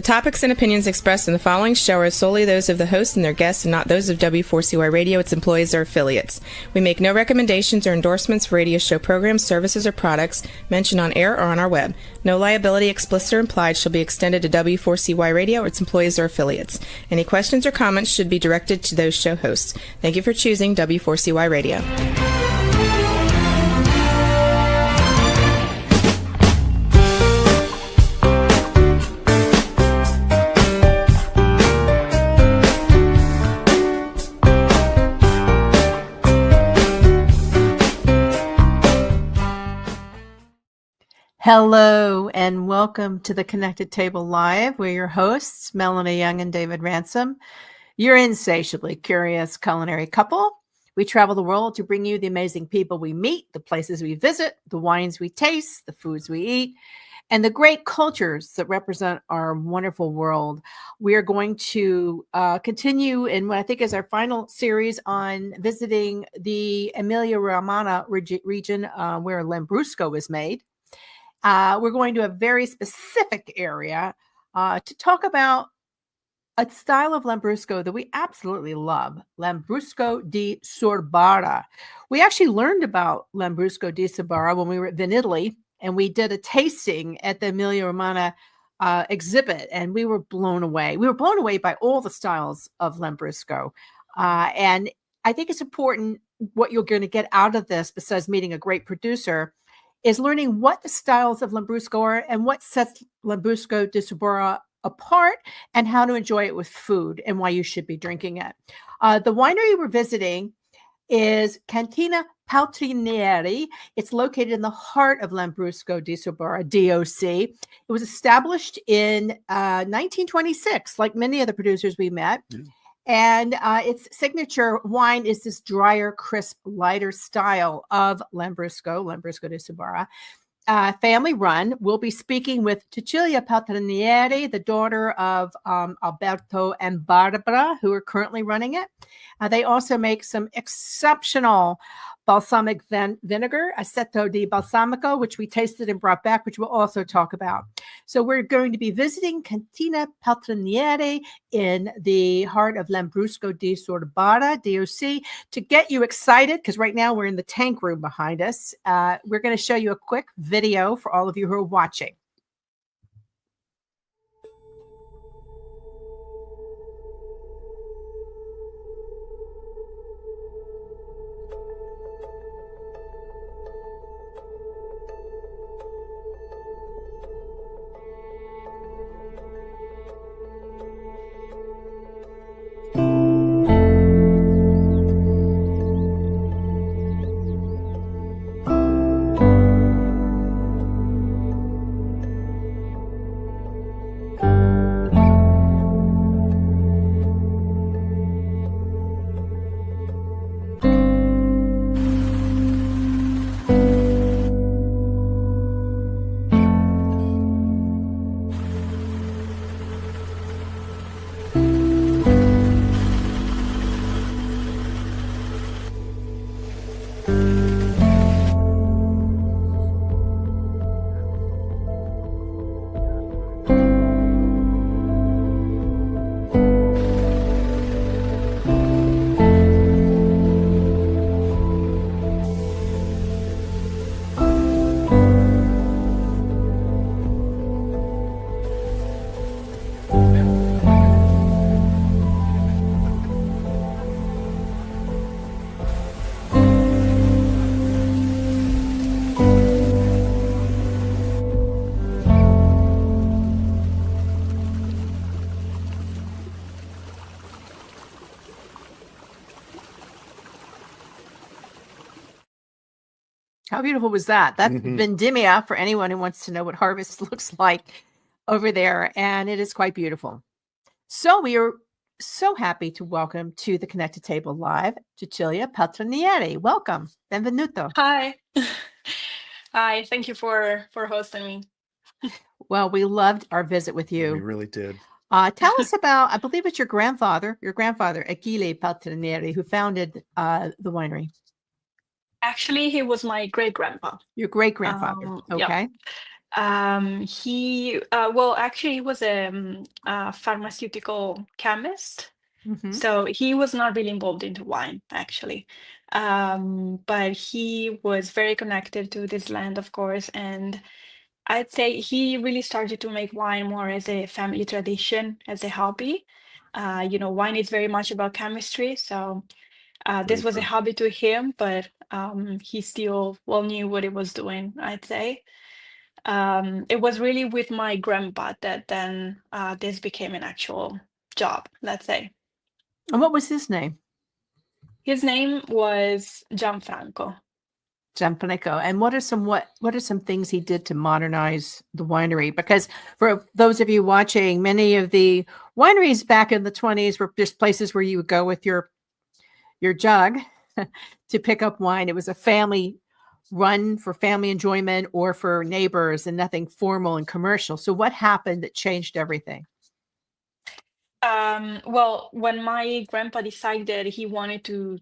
topics and opinions expressed in the following show are solely those of the host and their guests and not those of W4CY Radio, its employees, or affiliates. We make no recommendations or endorsements for radio show programs, services, or products mentioned on air or on our web. No liability, explicit or implied, shall be extended to W4CY Radio or its employees or affiliates. Any questions or comments should be directed to those show hosts. Thank you for choosing W4CY Radio. Hello and welcome to the Connected Table Live. We're your hosts, Melanie Young and David Ransom. Your insatiably curious culinary couple. We travel the world to bring you the amazing people we meet, the places we visit, the wines we taste, the foods we eat, and the great cultures that represent our wonderful world. We are going to continue in what I think is our final series on visiting the Emilia-Romagna region where Lambrusco is made. We're going to a very specific area to talk about a style of Lambrusco that we absolutely love, Lambrusco di Sorbara. We actually learned about Lambrusco di Sorbara when we were in Italy, and we did a tasting at the Emilia-Romagna exhibit, and we were blown away. We were blown away by all the styles of Lambrusco. And I think it's important what you're going to get out of this, besides meeting a great producer, is learning what the styles of Lambrusco are and what sets Lambrusco di Sorbara apart and how to enjoy it with food and why you should be drinking it. The winery we're visiting is Cantina Paltrinieri. It's located in the heart of Lambrusco di Sorbara, DOC. It was established in 1926, like many of the producers we met. Yeah. And its signature wine is this drier, crisp, lighter style of Lambrusco di Sorbara. Family run. We'll be speaking with Cecilia Paltrinieri, the daughter of Alberto and Barbara, who are currently running it. They also make some exceptional balsamic vinegar, Aceto di Balsamico, which we tasted and brought back, which we'll also talk about. So we're going to be visiting Cantina Paltrinieri in the heart of Lambrusco di Sorbara, DOC. To get you excited, because right now we're in the tank room behind us, we're going to show you a quick video for all of you who are watching. How beautiful was that? That's Vendimia for anyone who wants to know what harvest looks like over there. And it is quite beautiful. So we are so happy to welcome to the Connected Table Live, Cecilia Paltrinieri. Welcome. Benvenuto. Hi. Hi. Thank you for hosting me. Well, we loved our visit with you. We really did. Tell us about, I believe it's your grandfather, Achille Paltrinieri, who founded the winery. Actually, he was my great-grandpa. Your great-grandfather. Okay. Actually, he was a pharmaceutical chemist. Mm-hmm. So he was not really involved into wine, actually. But he was very connected to this land, of course. And I'd say he really started to make wine more as a family tradition, as a hobby. Wine is very much about chemistry. So this Very was a true. hobby to him, but he still well knew what he was doing, I'd say. It was really with my grandpa that then this became an actual job, let's say. And what was his name? His name was Gianfranco. Gianfranco. And what are some things he did to modernize the winery? Because for those of you watching, many of the wineries back in the 20s were just places where you would go with your jug to pick up wine. It was a family run for family enjoyment or for neighbors and nothing formal and commercial. So what happened that changed everything? Well, when my grandpa decided he wanted to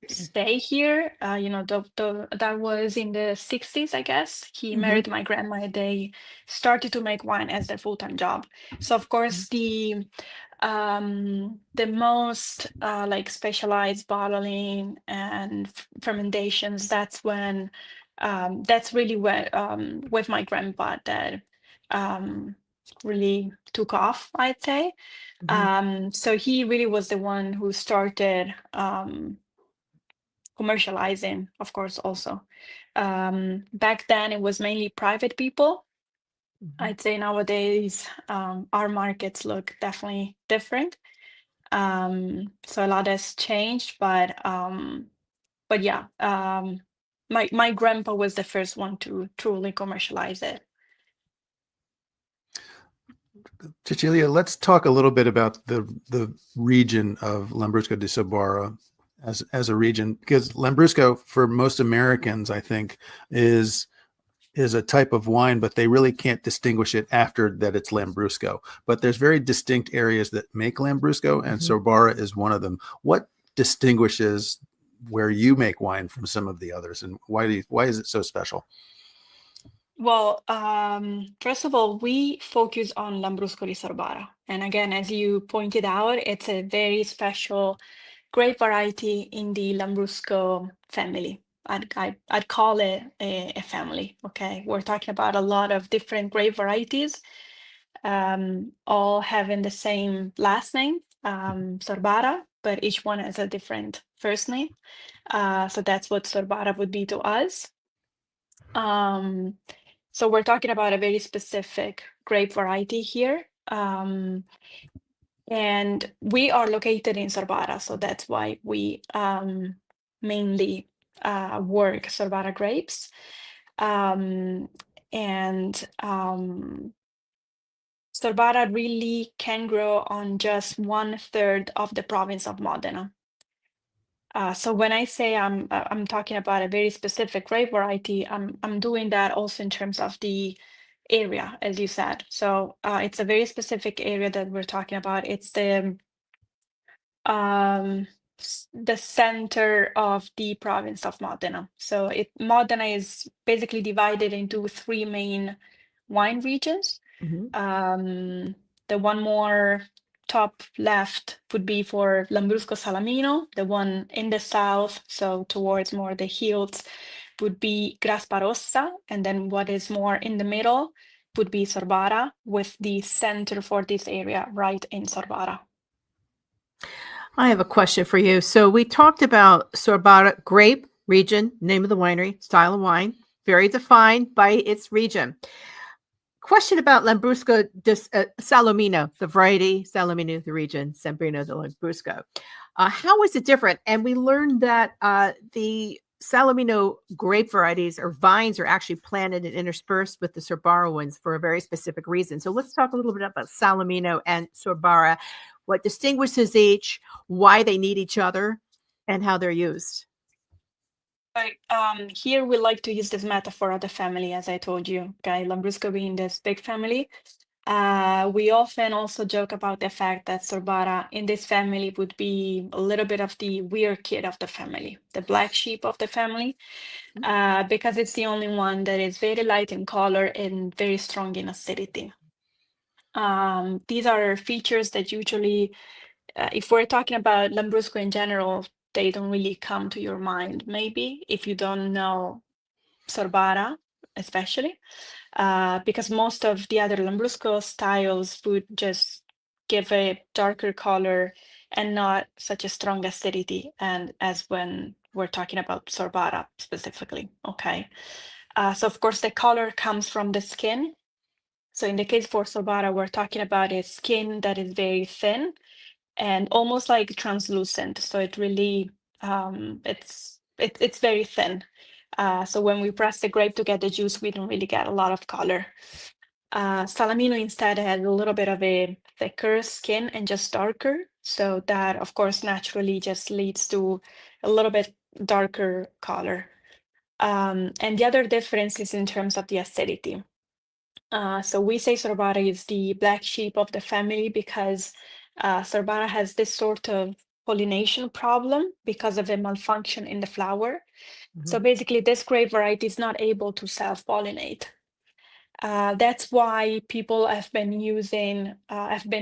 stay here, that was in the 60s, I guess. He Mm-hmm. married my grandma and they started to make wine as their full-time job. So of course the most like specialized bottling and fermentations, that's really where with my grandpa that really took off, I'd say. So he really was the one who started commercializing, of course, also. Back then it was mainly private people. I'd say nowadays our markets look definitely different. So a lot has changed, but yeah, my grandpa was the first one to truly commercialize it. Cecilia, let's talk a little bit about the region of Lambrusco di Sorbara as a region, because Lambrusco for most Americans, I think, is a type of wine, but they really can't distinguish it after that it's Lambrusco. But there's very distinct areas that make Lambrusco, and Sorbara is one of them. What distinguishes where you make wine from some of the others, and why is it so special? Well, first of all, we focus on Lambrusco di Sorbara. And again, as you pointed out, it's a very special grape variety in the Lambrusco family. I'd call it a family, okay? We're talking about a lot of different grape varieties, all having the same last name, Sorbara, but each one has a different first name. So that's what Sorbara would be to us. So we're talking about a very specific grape variety here. And we are located in Sorbara, so that's why we mainly work Sorbara grapes. And Sorbara really can grow on just 1/3 of the province of Modena. So when I say I'm talking about a very specific grape variety, I'm doing that also in terms of the area, as you said. So it's a very specific area that we're talking about. It's the center of the province of Modena. So Modena is basically divided into three main wine regions. The one more top left would be for Lambrusco Salamino. The one in the south, so towards more the hills, would be Graspa Rossa. And then what is more in the middle would be Sorbara, with the center for this area right in Sorbara. I have a question for you. So we talked about Sorbara grape region, name of the winery, style of wine, very defined by its region. Question about Lambrusco Salamino, the variety, Salamino, the region, Sembrino de Lambrusco. How is it different? And we learned that the Salamino grape varieties or vines are actually planted and interspersed with the Sorbara ones for a very specific reason. So let's talk a little bit about Salamino and Sorbara, what distinguishes each, why they need each other, and how they're used. Right. Here we like to use this metaphor of the family, as I told you, okay? Lambrusco being this big family. We often also joke about the fact that Sorbara in this family would be a little bit of the weird kid of the family, the black sheep of the family, because it's the only one that is very light in color and very strong in acidity. These are features that usually, if we're talking about Lambrusco in general, they don't really come to your mind, maybe, if you don't know Sorbara, especially. Because most of the other Lambrusco styles would just give a darker color and not such a strong acidity, and as when we're talking about Sorbara specifically, okay? So of course the color comes from the skin. So in the case for Sorbara, we're talking about a skin that is very thin and almost like translucent. So it really, it's very thin. So when we press the grape to get the juice, we don't really get a lot of color. Salamino instead has a little bit of a thicker skin and just darker. So that, of course, naturally just leads to a little bit darker color. And the other difference is in terms of the acidity. So we say Sorbara is the black sheep of the family because Sorbara has this sort of pollination problem because of a malfunction in the flower. So basically, this grape variety is not able to self-pollinate. That's why people have been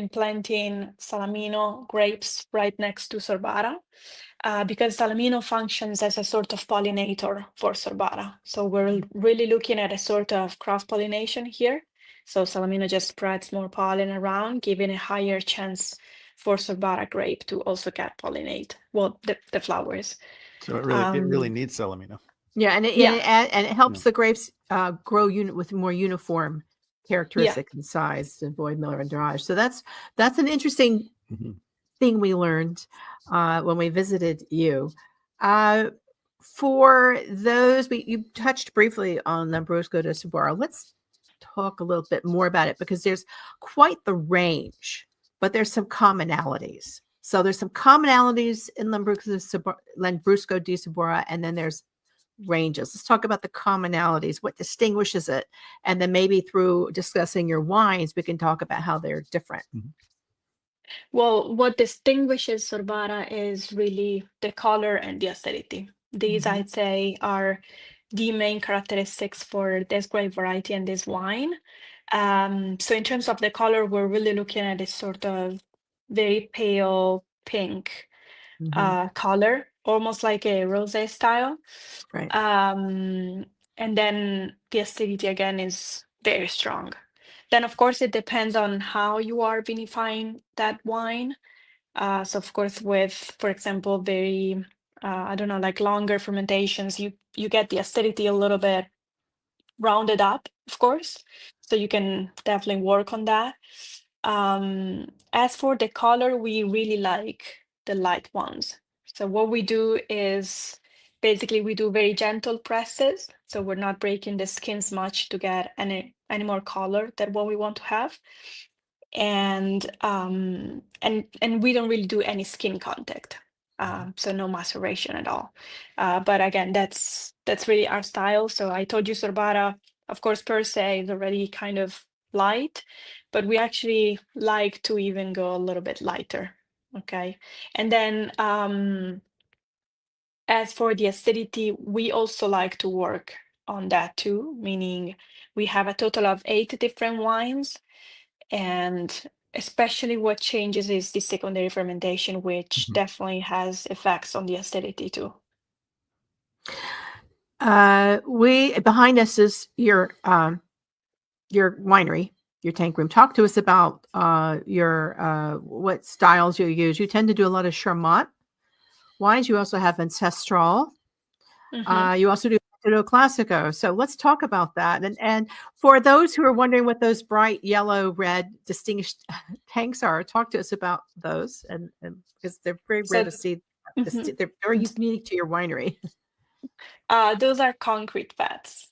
planting Salamino grapes right next to Sorbara, because Salamino functions as a sort of pollinator for Sorbara. So we're really looking at a sort of cross-pollination here. So Salamino just spreads more pollen around, giving a higher chance for Sorbara grape to also get pollinate, well, the flowers. So it really needs Salamino. Yeah, and it helps the grapes grow with more uniform characteristics and size to avoid millerage. So that's an interesting thing we learned when we visited you. For those, you touched briefly on Lambrusco di Sorbara. Let's talk a little bit more about it because there's quite the range, but there's some commonalities. So there's some commonalities in Lambrusco di Sorbara, and then there's ranges. Let's talk about the commonalities, what distinguishes it, and then maybe through discussing your wines, we can talk about how they're different. Well, what distinguishes Sorbara is really the color and the acidity. These, I'd say, are the main characteristics for this grape variety and this wine. So in terms of the color, we're really looking at this sort of very pale pink color, almost like a rosé style. Right. And then the acidity again is very strong. Then of course it depends on how you are vinifying that wine. So of course with, for example, very I don't know, like longer fermentations, you get the acidity a little bit rounded up, of course. So you can definitely work on that. As for the color, we really like the light ones. So what we do is basically we do very gentle presses. So we're not breaking the skins much to get any more color than what we want to have. And we don't really do any skin contact. So no maceration at all. But again, that's really our style. So I told you Sorbara, of course, per se is already kind of light, but we actually like to even go a little bit lighter. Okay. And then as for the acidity, we also like to work on that too, meaning we have a total of 8 different wines. And especially what changes is the secondary fermentation, which definitely has effects on the acidity too. Behind us is your winery, your tank room. Talk to us about your what styles you use. You tend to do a lot of Charmat wines. You also have Ancestral. You also do Classico. So let's talk about that. And for those who are wondering what those bright yellow, red, distinguished tanks are, talk to us about those. And because they're very rare to see. They're very unique to your winery. Those are concrete vats,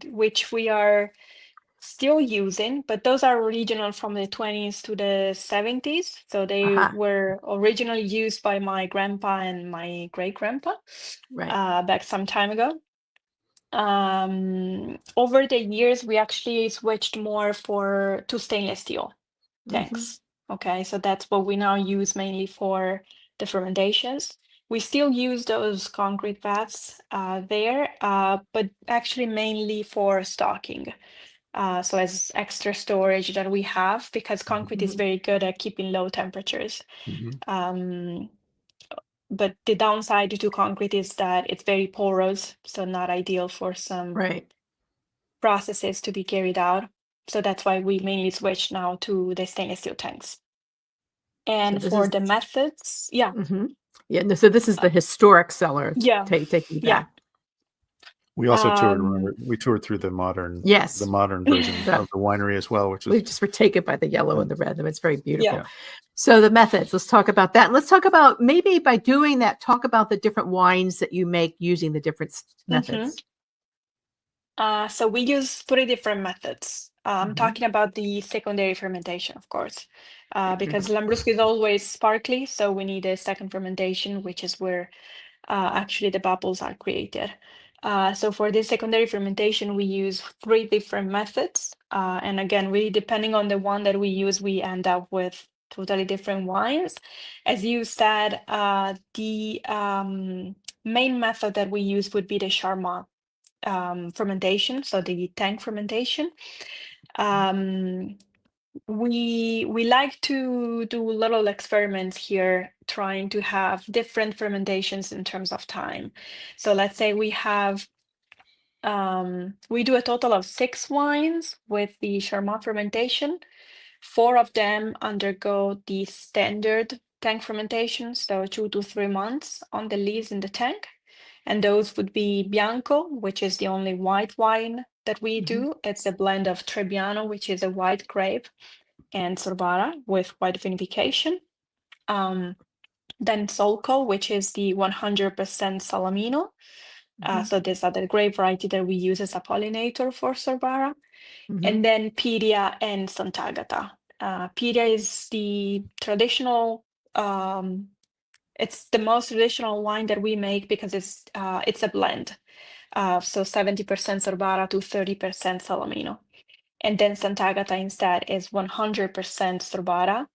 which we are still using, but those are original from the 20s to the 70s. So they were originally used by my grandpa and my great grandpa back some time ago. Over the years, we actually switched more to stainless steel tanks. Okay, so that's what we now use mainly for the fermentations. We still use those concrete vats there, but actually mainly for stocking. So as extra storage that we have, because concrete is very good at keeping low temperatures. Um, but the downside to concrete is that it's very porous, so not ideal for some Right. processes to be carried out. So that's why we mainly switch now to the stainless steel tanks. And this for is- the methods, yeah, Yeah. So this is the historic cellar. yeah, Taking you yeah. back. We also toured. Um, Remember, we toured through the modern, Yes. the modern version of the winery as well, which We was just were taken by the yellow and the red. It's very beautiful. Yeah. So the methods, let's talk about that. And let's talk about, maybe by doing that, talk about the different wines that you make using the different methods. So we use 3 different methods. I'm talking about the secondary fermentation, of course, because Lambrusco is always sparkly, so we need a second fermentation, which is where actually the bubbles are created. So for this secondary fermentation, we use 3 different methods. And again, really depending on the one that we use, we end up with totally different wines. As you said, the main method that we use would be the Charmat fermentation, so the tank fermentation. We like to do little experiments here, trying to have different fermentations in terms of time. So let's say we do a total of 6 wines with the Charmat fermentation. 4 of them undergo the standard tank fermentation, so 2 to 3 months on the lees in the tank. And those would be Bianco, which is the only white wine that we do. It's a blend of Trebbiano, which is a white grape, and Sorbara with white vinification. Then Solco, which is the 100% Salamino. So these are the grape variety that we use as a pollinator for Sorbara. And then Piria and Sant'Agata. Piria is the traditional, it's the most traditional wine that we make because it's a blend. So 70% Sorbara to 30% Salamino. And then Sant'Agata instead is 100% Sorbara.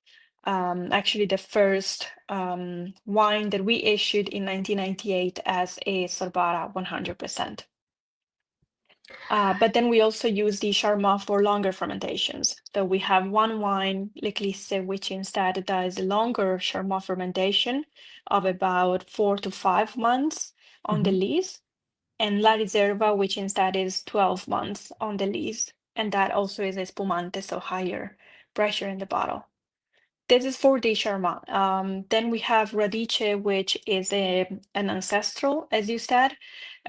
Actually, the first wine that we issued in 1998 as a Sorbara 100%. But then we also use the Charmat for longer fermentations. So we have one wine, L'Eclisse, which instead does longer Charmat fermentation of about 4 to 5 months on the lees, and La Riserva, which instead is 12 months on the lees. And that also is a spumante, so higher pressure in the bottle. This is for the Charmat. Then we have Radice, which is an ancestral, as you said.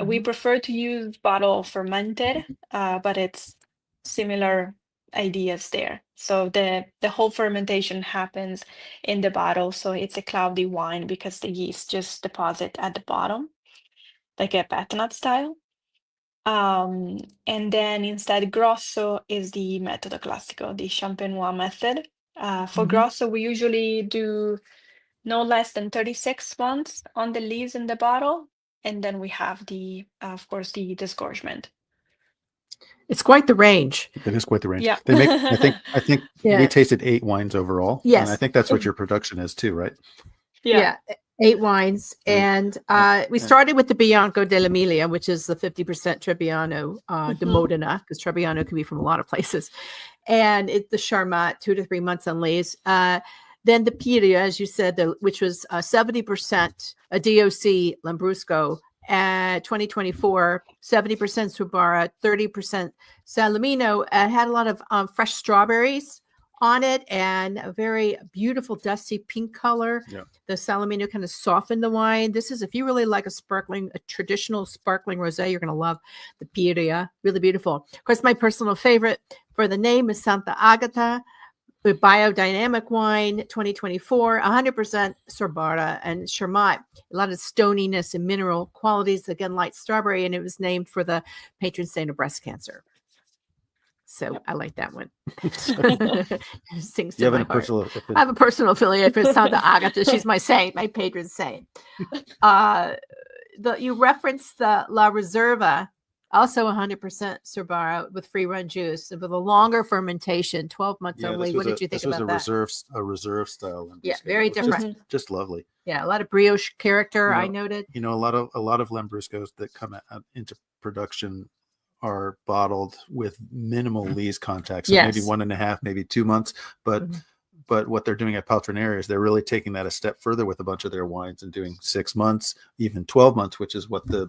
We prefer to use bottle fermented, but it's similar ideas there. So the whole fermentation happens in the bottle, so it's a cloudy wine because the yeast just deposit at the bottom, like a patinat style. And then instead, Grosso is the metodo classico, the Champenois method. For Grosso, we usually do no less than 36 months on the leaves in the bottle. And then we have of course, the disgorgement. It's quite the range. It is quite the range. Yeah. They make. I think Yeah. we tasted 8 wines overall. Yes. And I think that's what your production is too, right? Yeah. 8 wines. And we started with the Bianco dell'Emilia, which is the 50% Trebbiano de Modena, because Trebbiano can be from a lot of places. And it's the Charmat, 2 to 3 months on lees. Then the Piria, as you said, which was 70% a DOC Lambrusco, 2024, 70% Sorbara, 30% Salamino. Had a lot of fresh strawberries on it and a very beautiful dusty pink color. Yeah. The Salamino kind of softened the wine. This is, if you really like a traditional sparkling rosé, you're going to love the Piria. Really beautiful. Of course, my personal favorite for the name is Sant'Agata, the biodynamic wine, 2024, 100% Sorbara and Charmat. A lot of stoniness and mineral qualities, again, light strawberry, and it was named for the patron saint of breast cancer. So I like that one. Sings to my heart. I have a personal affiliate with Sant'Agata. She's my saint, my patron saint. You referenced the La Riserva Also 100% Sorbara with free run juice with a longer fermentation, 12 months Yeah, only. What did you think this was about that? a reserve style Lambrusco. Yeah, very It was different. just lovely. Yeah, a lot of brioche character, You know, I noted. You know, a lot of Lambruscos that come out into production are bottled with minimal lees contact, so maybe Yes. 1.5, maybe 2 months. Mhm. But what they're doing at Paltrinieri is they're really taking that a step further with a bunch of their wines and doing 6 months, even 12 months, which is what the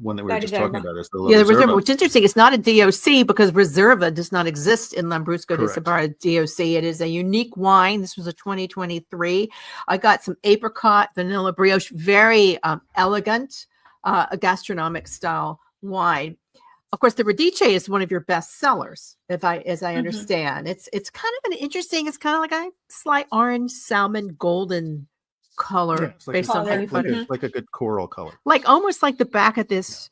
one that we were La just talking Riserva. about is the La Yeah, the Riserva. Reserva, which is interesting. It's not a DOC because Reserva does not exist in Lambrusco de Correct. Sorbara DOC. It is a unique wine. This was a 2023. I got some apricot, vanilla brioche, very elegant, a gastronomic style wine. Of course, the Radice is one of your best sellers, as I Mhm. understand. It's kind of an interesting. It's kind of like a slight orange, salmon, golden color Yeah, it's like based on how you Color. put it. like a good coral color. Like almost like the back of these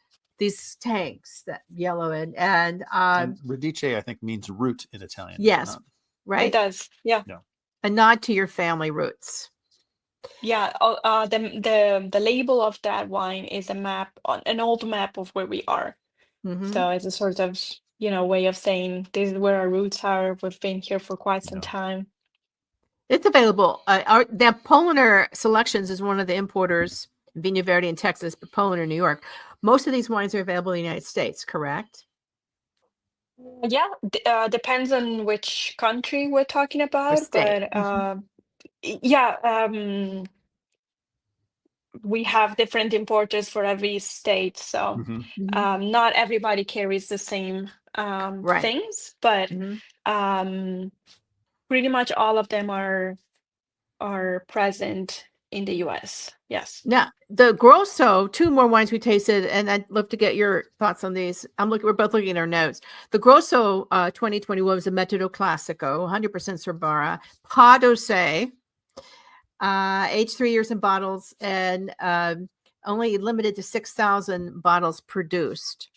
tanks, that yellow and And Radice, I think, means root in Italian. does it yes, not? It right. does. Yeah. A nod to your family roots. Yeah. The label of that wine is a map, an old map of where we are. Mhm. So it's a sort of, way of saying this is where our roots are. We've been here for quite some Yeah. time. It's available. The Polaner Selections is one of the importers, Vigna Verde in Texas, but Polaner, New York. Most of these wines are available in the United States, correct? Yeah, depends on which country we're talking Or about, state. but yeah, we have different importers for every state, so Mhm. Mhm. not everybody carries the same Right. things, but Mhm. um, pretty much all of them are present in the US. Yes. Now, the Grosso, two more wines we tasted, and I'd love to get your thoughts on these. We're both looking at our notes. The Grosso 2021 was a Metodo Classico, 100% Sorbara, Pas d'Ossé, aged 3 years in bottles, and only limited to 6,000 bottles produced.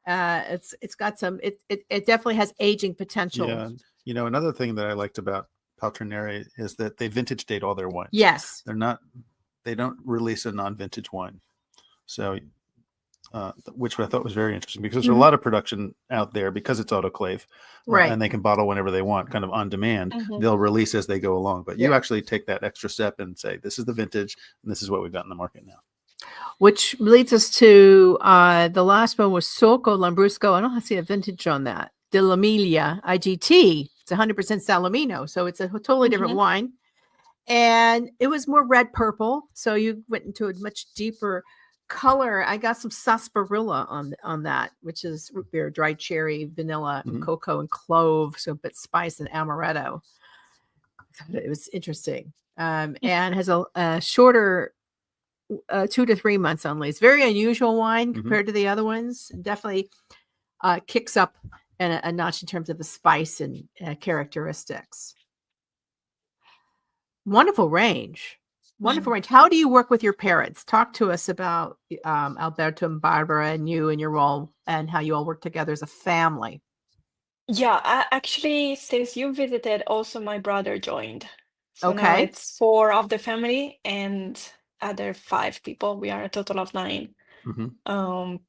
It's got some. It definitely has aging potential. Yeah, you know, another thing that I liked about Paltrinieri is that they vintage date all their wines. Yes. They don't release a non-vintage wine, so which I thought was very interesting because there's a lot of production out there because it's autoclave, Right. and they can bottle whenever they want, kind of on demand. Mhm. They'll release as they go along, but you Yeah. actually take that extra step and say, "This is the vintage, and this is what we've got in the market now." Which leads us to the last one was Soco Lambrusco. I don't see a vintage on that. De l'Emilia IGT. It's 100% Salamino, so it's a totally different Mhm. wine. And it was more red purple, so you went into a much deeper color. I got some sarsaparilla on that, which is root beer, dried cherry, vanilla, and Mhm. cocoa and clove, so a bit spice and amaretto. It was interesting, and has a shorter 2 to 3 months only. It's very unusual wine compared to the other ones. Definitely kicks up a notch in terms of the spice and characteristics. Wonderful range. Wonderful range. How do you work with your parents? Talk to us about Alberto and Barbara and you and your role and how you all work together as a family. Yeah, actually, since you visited, also my brother joined. So now Okay. it's 4 of the family and other 5 people. We are a total of 9. Mm-hmm. Um,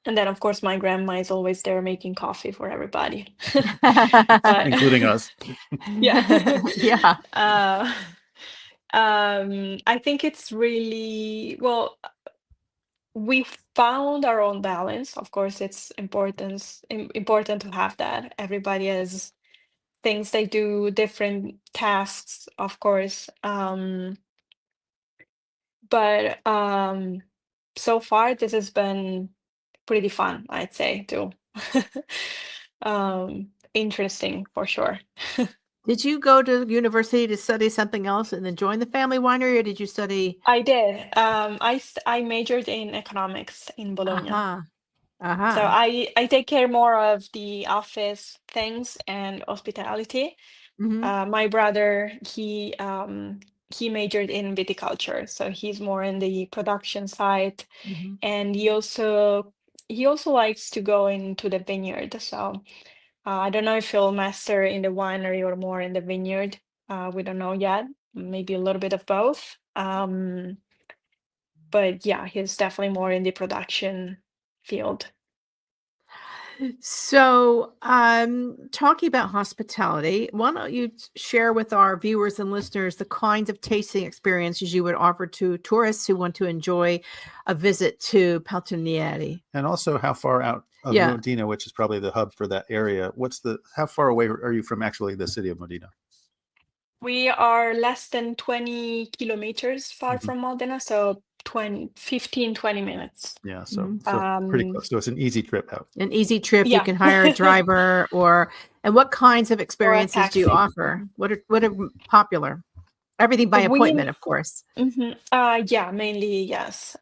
and then of course my grandma is always there making coffee for everybody. But Including us. yeah. Yeah. I think it's really well, we found our own balance. Of course, it's important to have that. Everybody has things they do, different tasks, of course. But so far this has been pretty fun, I'd say, too. Interesting for sure. Did you go to university to study something else and then join the family winery, or did you study? I did. I majored in economics in Bologna. Uh-huh. So Uh-huh. I take care more of the office things and hospitality. Mhm. My brother, he majored in viticulture, so he's more in the production side, Mhm. and he also likes to go into the vineyard. So I don't know if he'll master in the winery or more in the vineyard. We don't know yet. Maybe a little bit of both. But yeah, he's definitely more in the production field. So, talking about hospitality, why don't you share with our viewers and listeners the kinds of tasting experiences you would offer to tourists who want to enjoy a visit to Paltrinieri? And also, how far out of Yeah. Modena, which is probably the hub for that area, how far away are you from actually the city of Modena? We are less than 20 kilometers far from Modena, so 15, 20 minutes. Yeah, so Mhm. pretty close. So it's an easy trip out. An easy trip. You Yeah. can hire a driver, and what kinds of experiences do you taxi. offer? What are popular? Everything by appointment, of course. Yeah, mainly, yes.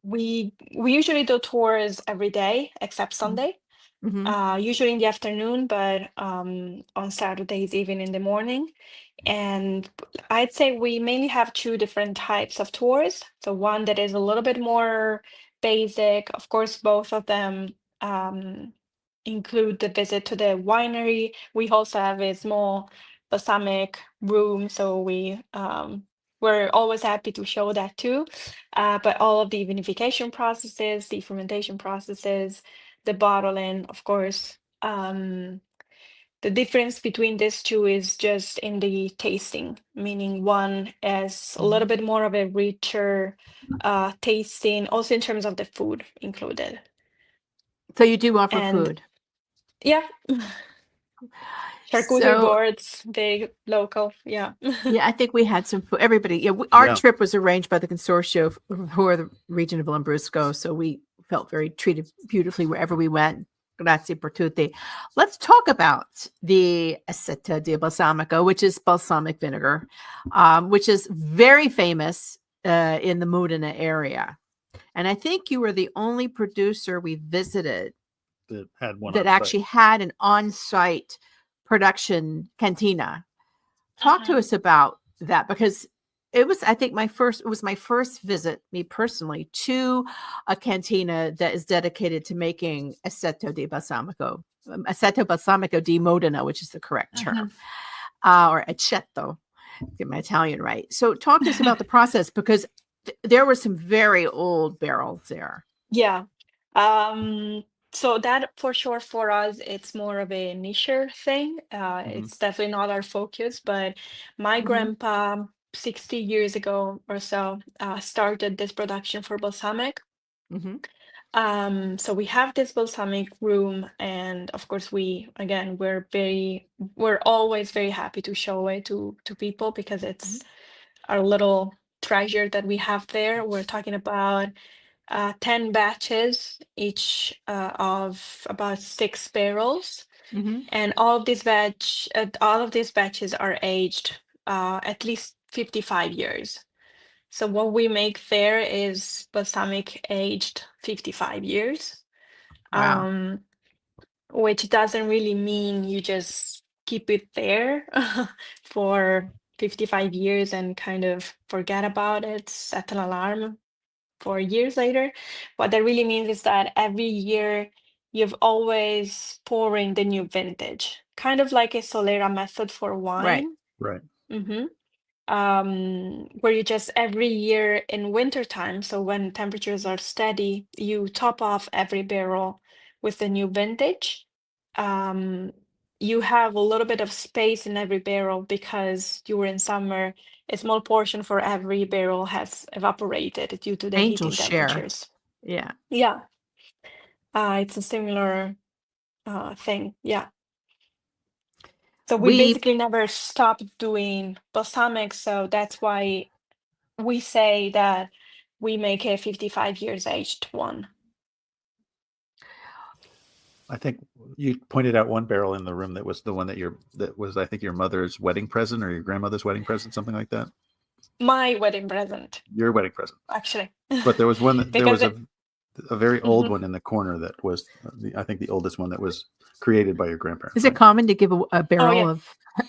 We usually do tours every day except Sunday. Mhm. Usually in the afternoon, but on Saturdays, even in the morning. And I'd say we mainly have two different types of tours. So one that is a little bit more basic. Of course, both of them include the visit to the winery. We also have a small balsamic room, so we're always happy to show that too. But all of the vinification processes, the fermentation processes, the bottling, of course. The difference between these two is just in the tasting, meaning one is a little bit more of a richer tasting, also in terms of the food included. So you do offer And food. yeah, charcuterie So boards, very local. Yeah. yeah, I think we had some food. Everybody, our Yeah. trip was arranged by the consortium for the region of Lambrusco, so we felt very treated beautifully wherever we went. Grazie per tutti. Let's talk about the Aceto di Balsamico, which is balsamic vinegar, which is very famous in the Modena area. And I think you were the only producer we visited That had one that on site. actually had an on-site production cantina. Talk to us about that, because it was my first visit, me personally, to a cantina that is dedicated to making Aceto di Balsamico di Modena, which is the correct term, or Aceto, get my Italian right. So talk to us about the process, because there were some very old barrels there. Yeah. So that for sure for us, it's more of a niche thing. It's definitely not our focus, but my grandpa, 60 years ago or so, started this production for balsamic. So we have this balsamic room, and of course we're always very happy to show it to people, because it's our little treasure that we have there. We're talking about 10 batches, each of about 6 barrels. And all of these batches are aged at least 55 years. So what we make there is balsamic aged 55 years. Wow. Which doesn't really mean you just keep it there for 55 years and kind of forget about it, set an alarm for years later. What that really means is that every year you've always pouring the new vintage, kind of like a Solera method for wine. Right. Where you just every year in wintertime, so when temperatures are steady, you top off every barrel with the new vintage. You have a little bit of space in every barrel, because during summer, a small portion for every barrel has evaporated due to the Angel heating share. temperatures. Yeah. Yeah. It's a similar thing. Yeah. So we basically never stopped doing balsamic, so that's why we say that we make a 55 years aged one. I think you pointed out one barrel in the room that was the one that was I think your mother's wedding present or your grandmother's wedding present, something like that. My wedding present, Your wedding present. actually. But there was one that there was Because a very old one in the corner that was I think the oldest one that was created by your grandparents. Is it common to give a barrel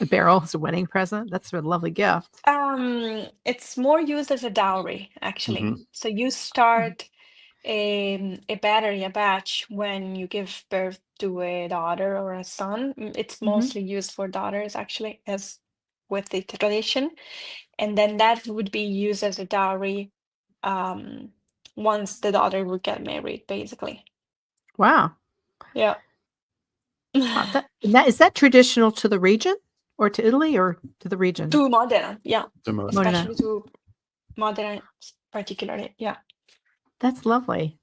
yeah. as a wedding present? That's a lovely gift. It's more used as a dowry, actually. So you start a batch when you give birth to a daughter or a son. It's mostly used for daughters, actually, as with the tradition. And then that would be used as a dowry once the daughter would get married, basically. Wow. Yeah. Is that traditional to the region or to Italy or to the region? To Modena, yeah. To Modena. Especially to Modena particularly, yeah. That's lovely.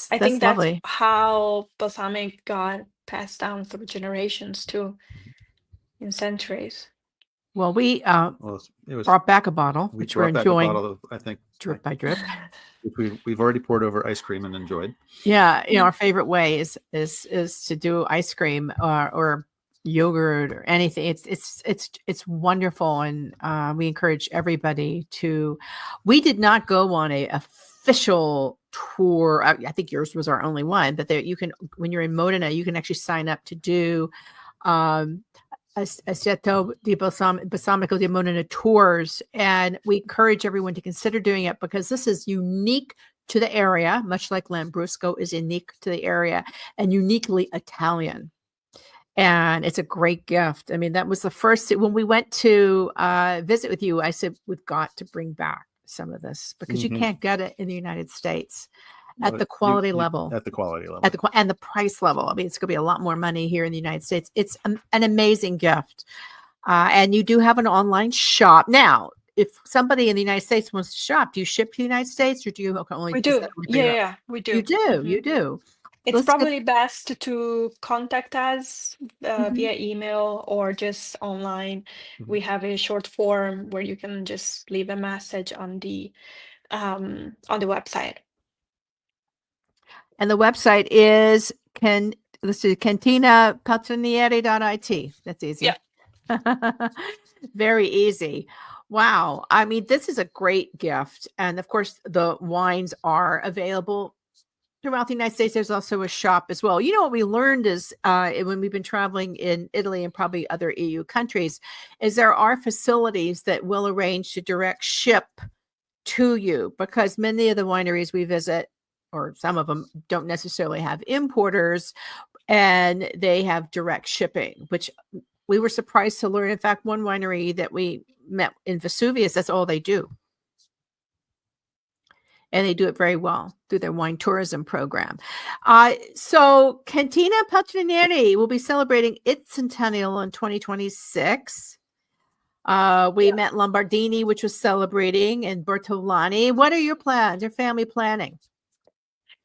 I think that's lovely. how balsamic got passed down through generations too, in centuries. Well, we Well, it was brought back a bottle, we which we're brought back a enjoying bottle of, I think, drip by drip. which we've already poured over ice cream and enjoyed. Yeah, our favorite way is to do ice cream or yogurt or anything. It's wonderful, and we encourage everybody to. We did not go on a official tour. I think yours was our only one, but there you can, when you're in Modena, you can actually sign up to do Aceto di Balsamico di Modena tours, and we encourage everyone to consider doing it because this is unique to the area, much like Lambrusco is unique to the area and uniquely Italian. And it's a great gift. I mean, that was the first, when we went to visit with you, I said, we've got to bring back some of this because you can't get it in the United States at the quality level. At the quality level. And the price level. I mean, it's going to be a lot more money here in the United States. It's an amazing gift. And you do have an online shop. Now, if somebody in the United States wants to shop, do you ship to the United States or do you only? We do. Yeah, we do. You do. You do. It's probably best to contact us via email or just online. We have a short form where you can just leave a message on the website. And the website is Cantina Paltrinieri.it. That's easy. Yeah. Very easy. Wow. I mean, this is a great gift. And of course, the wines are available throughout the United States. There's also a shop as well. You know, what we learned is when we've been traveling in Italy and probably other EU countries, is there are facilities that will arrange to direct ship to you because many of the wineries we visit, or some of them, don't necessarily have importers and they have direct shipping, which we were surprised to learn. In fact, one winery that we met in Vesuvius, that's all they do. And they do it very well through their wine tourism program. So Cantina Paltrinieri will be celebrating its centennial in 2026. We met Lombardini, which was celebrating, and Bertolani. What are your plans, your family planning?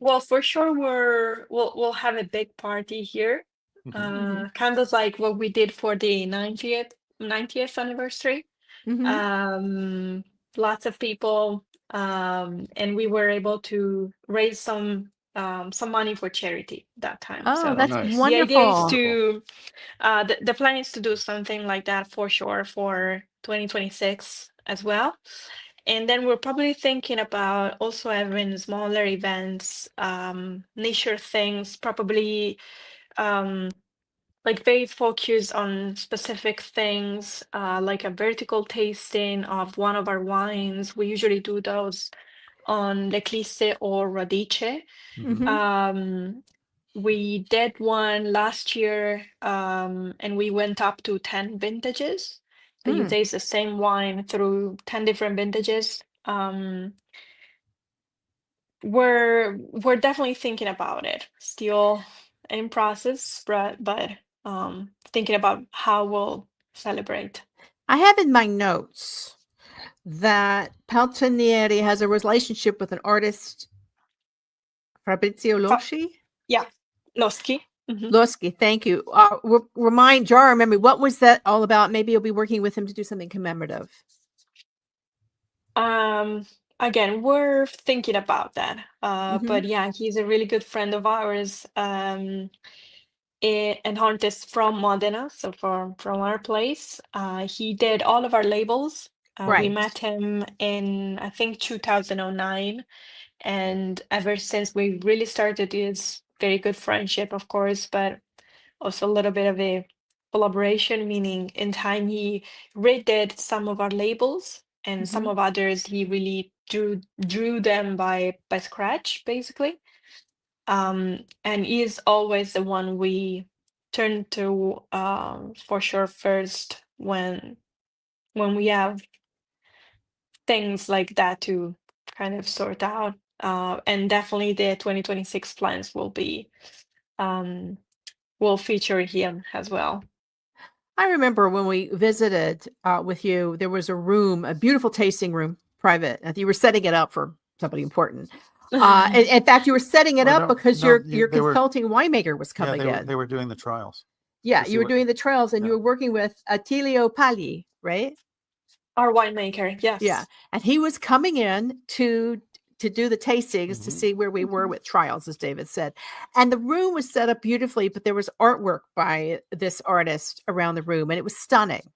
Well, for sure, we'll have a big party here. Kind of like what we did for the 90th anniversary. Lots of people, and we were able to raise some money for charity that time. Oh, so that's nice. wonderful. The idea is to the plan is to do something like that for sure for 2026 as well. And then we're probably thinking about also having smaller events, niche things, probably like very focused on specific things, like a vertical tasting of one of our wines. We usually do those on L'Eclisse or Radice. We did one last year, and we went up to 10 vintages. So you taste the same wine through 10 different vintages. We're definitely thinking about it. Still in process, but thinking about how we'll celebrate. I have in my notes that Paltrinieri has a relationship with an artist, Fabrizio Loschi. Loschi. Loschi, thank you. Remind Jar, remember, what was that all about? Maybe you'll be working with him to do something commemorative. Again, we're thinking about that. But yeah, he's a really good friend of ours. An artist from Modena, so from our place. He did all of our labels. We met him in, I think, 2009. And ever since, we really started this very good friendship, of course, but also a little bit of a collaboration, meaning in time he redid some of our labels and some of others he really drew them by scratch, basically. And he is always the one we turn to for sure first when we have things like that to kind of sort out. And definitely the 2026 plans will feature him as well. I remember when we visited with you, there was a room, a beautiful tasting room, private. I think you were setting it up for somebody important. In fact, you were setting it Oh, up no, because no, your they were, consulting winemaker was yeah, coming in. they were doing the trials. Yeah, to see you were what- doing the trials, and yeah. you were working with Attilio Pagli, right? Our winemaker, yes. Yeah, and he was coming in to do the tastings to Mhm. see where we were with trials, as David said. And the room was set up beautifully, but there was artwork by this artist around the room, and it was stunning.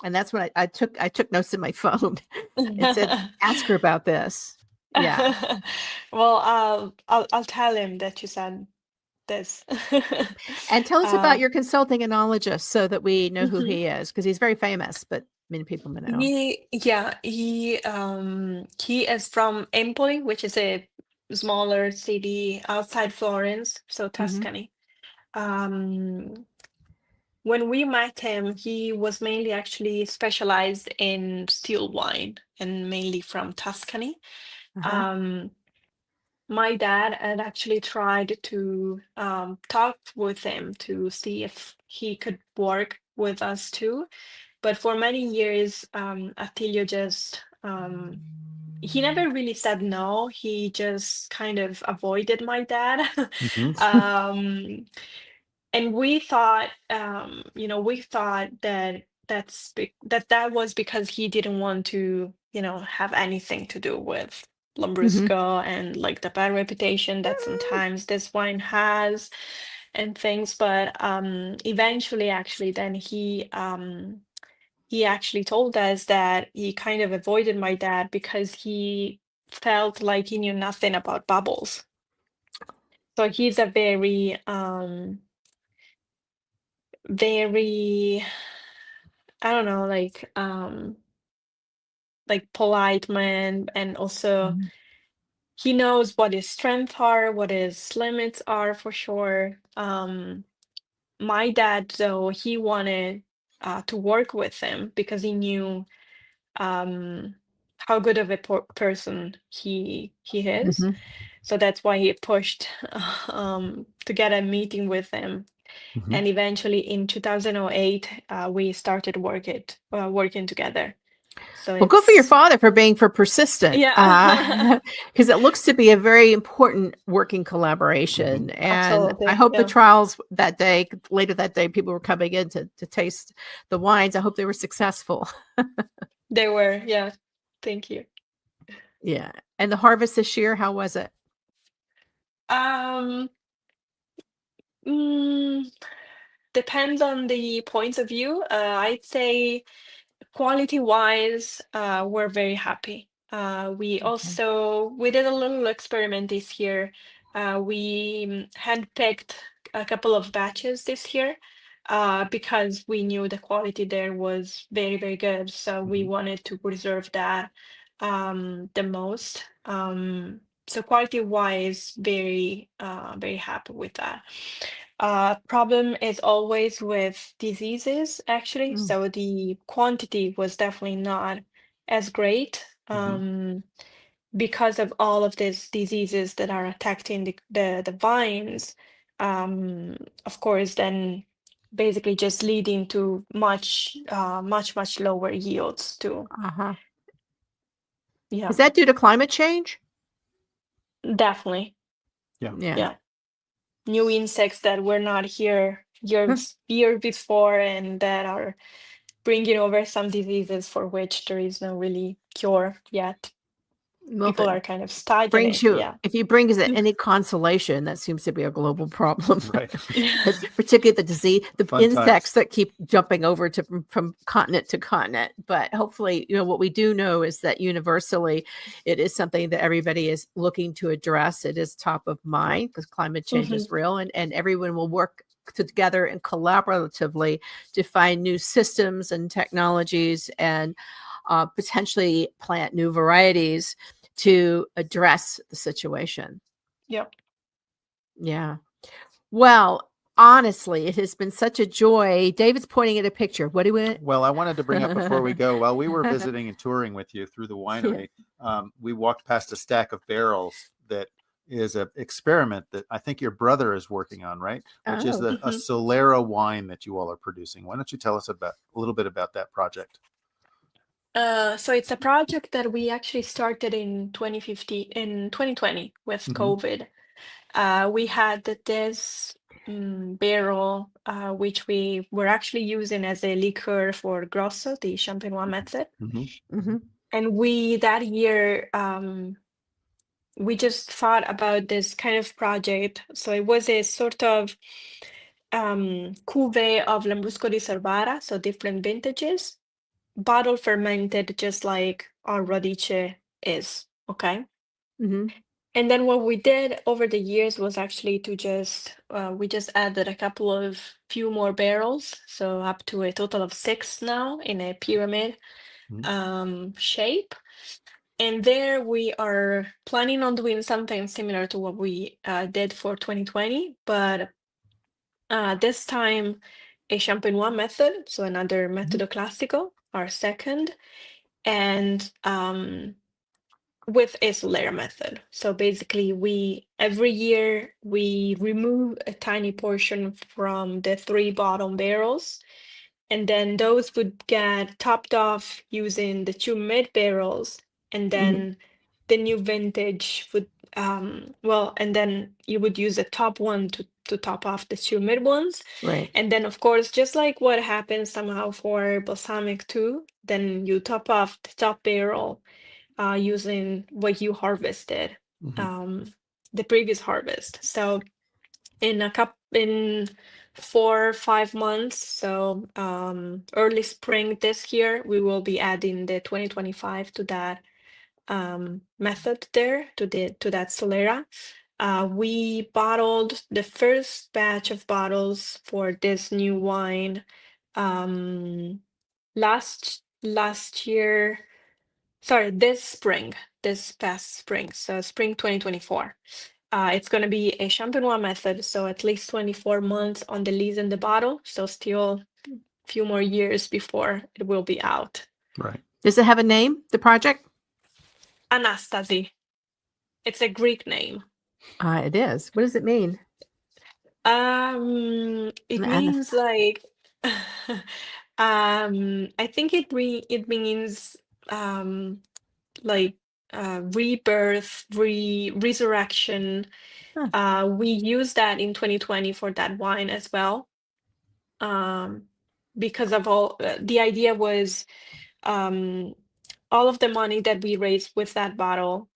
And that's when I took notes in my phone and said, "Ask her about this." Yeah. Well, I'll tell him that you said this. And tell us about Um, your consulting enologist so that we know who mhm. he is, because he's very famous, but many people may know. He is from Empoli, which is a smaller city outside Florence, so Mhm. Tuscany. Um, when we met him, he was mainly actually specialized in still wine and mainly from Tuscany. Uh-huh. Um, my dad had actually tried to talk with him to see if he could work with us too. But for many years, Attilio just he never really said no. He just kind of avoided my dad. Mhm. um, and we thought that that was because he didn't want to, have anything to do with Mhm. Lambrusco and like the bad reputation that sometimes this wine has and things. But eventually, actually, then he actually told us that he kind of avoided my dad because he felt like he knew nothing about bubbles. So he's a very, I don't know, like polite man, and also Mhm. he knows what his strengths are, what his limits are for sure. My dad, though, he wanted to work with him because he knew um, how good of a person he is. Mhm. So that's why he pushed to get a meeting with him. Mhm. And eventually in 2008, we started working together. So Well, good for your it's father for being persistent, yeah, because it looks to be a very important working collaboration. Mhm. And I absolutely. hope the Yeah, trials that day, later that day, people were coming in to taste the wines. I hope they were successful. they were. Yeah, thank you. Yeah. And the harvest this year, how was it? Um, mm, Depends on the points of view. I'd say quality-wise, we're very happy. Okay. We did a little experiment this year. We handpicked a couple of batches this year because we knew the quality there was very, very good. So we Mhm. wanted to preserve that the most. So quality-wise, very happy with that. Problem is always with diseases, actually. Mm. So the quantity was definitely not as great Mhm. because of all of these diseases that are attacking the vines. Of course, then basically just leading to much lower yields too. Uh-huh. Yeah, Is that due to climate change? definitely. Yeah. Yeah. Yeah. New insects that were not here Huh. year before and that are bringing over some diseases for which there is no really cure yet. Well, if People it are kind of brings stagnant. you, Yeah. if you brings it any consolation, that seems to be a global problem. Right. Particularly the disease, the Fun times. insects that keep jumping over to from continent to continent. But hopefully, what we do know is that universally, it is something that everybody is looking to address. It is top of mind because climate change Mhm. is real, and everyone will work together and collaboratively to find new systems and technologies and potentially plant new varieties to address the situation. Yep. Yeah. Well, honestly, it has been such a joy. David's pointing at a picture. What do we? Well, I wanted to bring up before we go, while we were visiting and touring with you through the winery, we walked past a stack of barrels that is an experiment that I think your brother is working on, right? Which is a Solera wine that you all are producing. Why don't you tell us a little bit about that project? So it's a project that we actually started in 2020 with COVID. We had this barrel, which we were actually using as a liqueur for Grosso, the Champenois method. And we, that year, we just thought about this kind of project. So it was a sort of cuvee of Lambrusco di Sorbara, so different vintages, bottle fermented just like our Radice is, okay? And then what we did over the years was actually to we just added a couple of few more barrels, so up to a total of 6 now in a pyramid shape. And there we are planning on doing something similar to what we did for 2020, but this time a Champenois method, so another Metodo Classico, our second, and with a Solera method. So basically every year we remove a tiny portion from the 3 bottom barrels, and then those would get topped off using the 2 mid barrels, and then the new vintage would and then you would use the top one to top off the 2 mid ones. Right. And then of course, just like what happens somehow for balsamic too, then you top off the top barrel using what you harvested the previous harvest. So in 4 or 5 months, so early spring this year, we will be adding the 2025 to that method there, to that Solera. We bottled the first batch of bottles for this new wine last year. Sorry, this past spring, so spring 2024. It's going to be a Champenois method, so at least 24 months on the lees in the bottle, so still a few more years before it will be out. Right. Does it have a name, the project? Anastasi. It's a Greek name. It is. What does it mean? It means like I think it means like rebirth, resurrection. We used that in 2020 for that wine as well, because of all the idea was all of the money that we raised with that bottle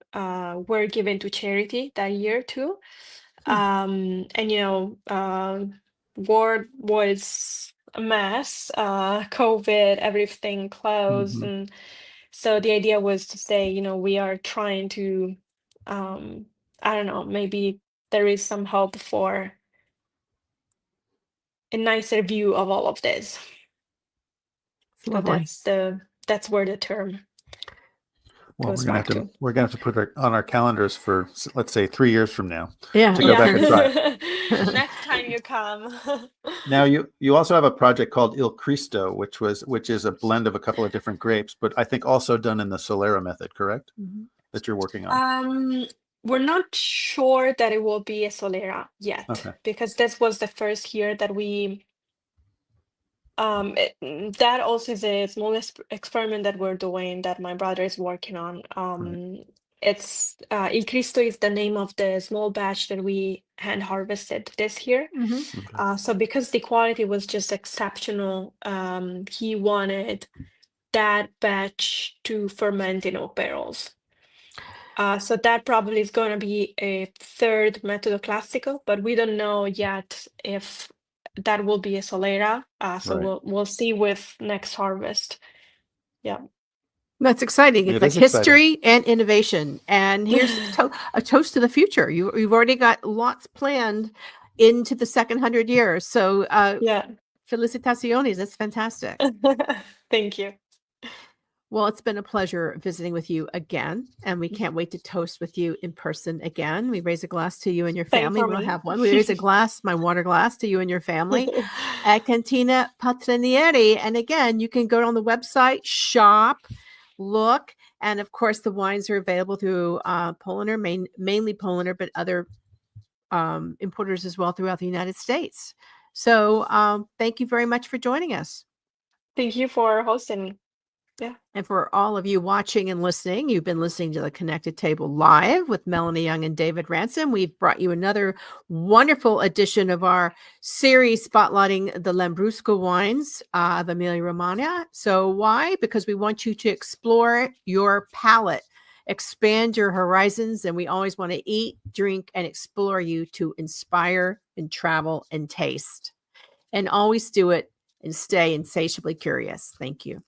were given to charity that year too. And war was a mess, COVID, everything closed, and so the idea was to say, we are trying to, I don't know, maybe there is some hope for a nicer view of all of this. So that's where the term goes back to. We're gonna have to put it on our calendars for, let's say, 3 years from now. Yeah. To go back and try. Next time you come. Now you also have a project called Il Cristo, which is a blend of a couple of different grapes, but I think also done in the Solera method, correct? That you're working on. We're not sure that it will be a Solera yet, because this was the first year that we. That also is a small experiment that we're doing that my brother is working on. It's Il Cristo is the name of the small batch that we hand harvested this year. So because the quality was just exceptional, he wanted that batch to ferment in oak barrels. So that probably is going to be a third Metodo Classico, but we don't know yet if that will be a Solera. So we'll see with next harvest. Yeah. That's exciting. It's like history and innovation. And here's a toast to the future. You've already got lots planned into the second 100 years. So felicitaciones. That's fantastic. Thank you. Well, it's been a pleasure visiting with you again, and we can't wait to toast with you in person again. We raise a glass to you and your Same family. for We don't me. have one. We raise a glass, my water glass, to you and your family at Cantina Paltrinieri. And again, you can go on the website, shop, look, and of course, the wines are available through Polaner, mainly Polaner, but other importers as well throughout the United States. So thank you very much for joining us. Thank you for hosting me. Yeah. And for all of you watching and listening, you've been listening to the Connected Table Live with Melanie Young and David Ransom. We've brought you another wonderful edition of our series spotlighting the Lambrusco wines of Emilia-Romagna. So why? Because we want you to explore your palate, expand your horizons, and we always want to eat, drink, and explore you to inspire and travel and taste. And always do it and stay insatiably curious. Thank you.